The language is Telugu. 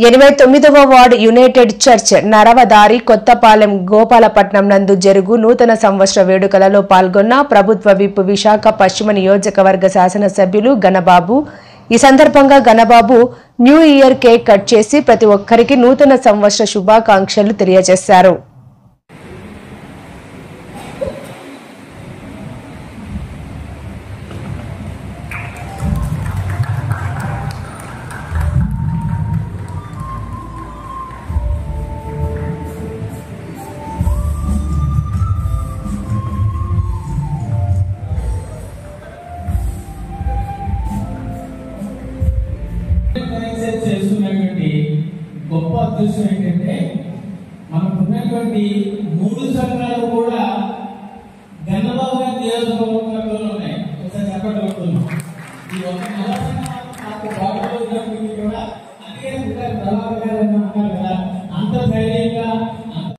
89వ వార్డు యునైటెడ్ చర్చ్ నరవదారి కొత్తపాలెం గోపాలపట్నం నందు జరుగు నూతన సంవత్సర వేడుకలలో పాల్గొన్న ప్రభుత్వ విప్ విశాఖ పశ్చిమ నియోజకవర్గ శాసనసభ్యులు గణబాబు. ఈ సందర్భంగా Ganababu new year cake cut చేసి ప్రతి ఒక్కరికి నూతన సంవత్సర శుభాకాంక్షలు తెలియజేశారు. గొప్ప అదృష్టం ఏంటంటే మనకున్నటువంటి 3 సంఘాలు కూడా గణబాబు గారి నియోజకవర్గంలో ఉన్నాయి. ఒకసారి చెప్పండి. ఈ ఒక కూడా అందుకే ప్రభాకర్ గారు అన్నారు కదా,